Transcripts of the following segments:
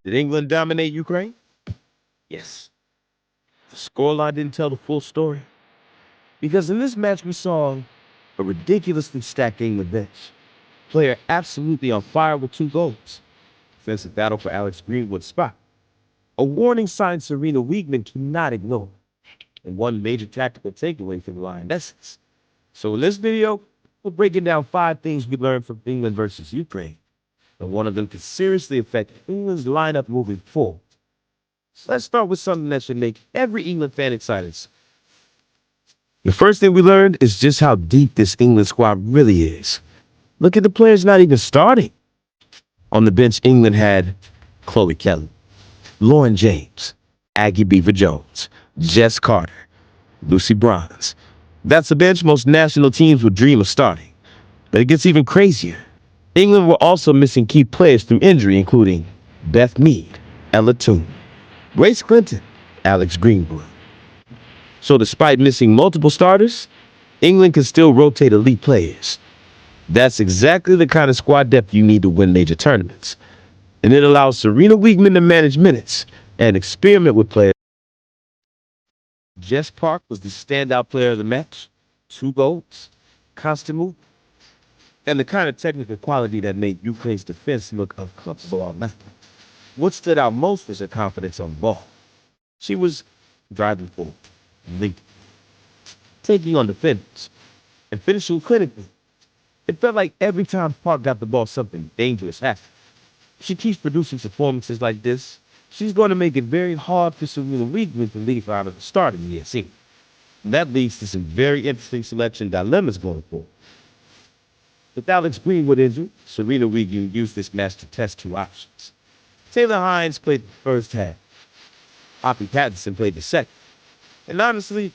Did England dominate Ukraine? Yes. The scoreline didn't tell the full story. Because in this match, we saw a ridiculously stacked England bench. Player absolutely on fire with 2 goals. Defensive battle for Alex Greenwood's spot. A warning sign Serena Wiegman cannot ignore. And one major tactical takeaway for the Lionesses. So in this video, we're breaking down 5 things we learned from England versus Ukraine. And one of them could seriously affect England's lineup moving forward. So let's start with something that should make every England fan excited. The first thing we learned is just how deep this England squad really is. Look at the players not even starting. On the bench, England had Chloe Kelly, Lauren James, Aggie Beaver-Jones, Jess Carter, Lucy Bronze. That's a bench most national teams would dream of starting. But it gets even crazier. England were also missing key players through injury, including Beth Mead, Ella Toone, Grace Clinton, Alex Greenwood. So despite missing multiple starters, England can still rotate elite players. That's exactly the kind of squad depth you need to win major tournaments. And it allows Serena Wiegman to manage minutes and experiment with players. Jess Park was the standout player of the match. 2 goals, constant move, and the kind of technical quality that made Ukraine's defense look uncomfortable all night. What stood out most was her confidence on the ball. She was driving forward, leading, taking on defenders, and finishing clinically. It felt like every time Park got the ball, something dangerous happened. If she keeps producing performances like this, she's going to make it very hard for Serena Wiegman to leave her out of the starting ESC. And that leads to some very interesting selection dilemmas going forward. With Alex Greenwood injured, Serena Wiegman used this match to test 2 options. Taylor Hines played the first half. Poppy Pattinson played the second. And honestly,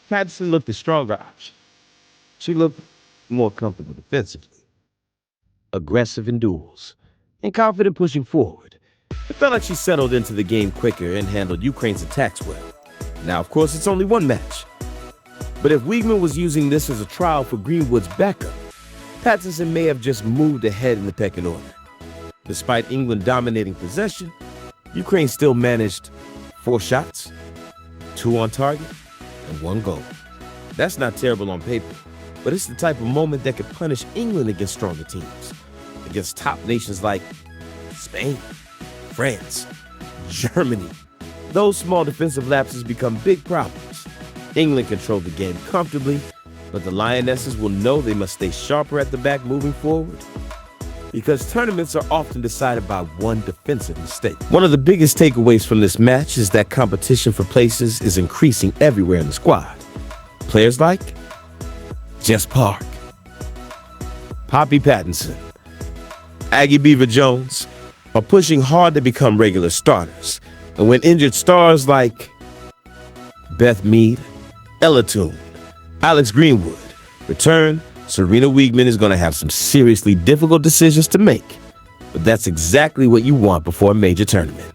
Pattinson looked the stronger option. She looked more comfortable defensively, aggressive in duels, and confident pushing forward. It felt like she settled into the game quicker and handled Ukraine's attacks well. Now, of course, it's only one match. But if Wiegman was using this as a trial for Greenwood's backup, Pattinson may have just moved ahead in the pecking order. Despite England dominating possession, Ukraine still managed 4 shots, 2 on target, and 1 goal. That's not terrible on paper, but it's the type of moment that could punish England against stronger teams, against top nations like Spain, France, Germany. Those small defensive lapses become big problems. England controlled the game comfortably, but the Lionesses will know they must stay sharper at the back moving forward, because tournaments are often decided by one defensive mistake. One of the biggest takeaways from this match is that competition for places is increasing everywhere in the squad. Players like Jess Park, Poppy Pattinson, Aggie Beaver-Jones are pushing hard to become regular starters. And when injured stars like Beth Mead, Ella Toone, Alex Greenwood return, Serena Wiegman is going to have some seriously difficult decisions to make. But that's exactly what you want before a major tournament.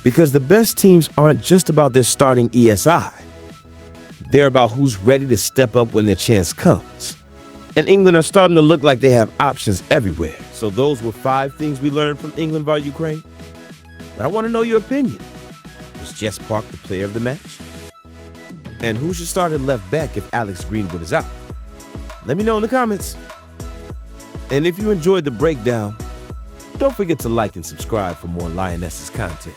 Because the best teams aren't just about their starting ESI. They're about who's ready to step up when their chance comes. And England are starting to look like they have options everywhere. So those were 5 things we learned from England vs. Ukraine. But I want to know your opinion. Was Jess Park the player of the match? And who should start at left back if Alex Greenwood is out? Let me know in the comments. And if you enjoyed the breakdown, don't forget to like and subscribe for more Lionesses content.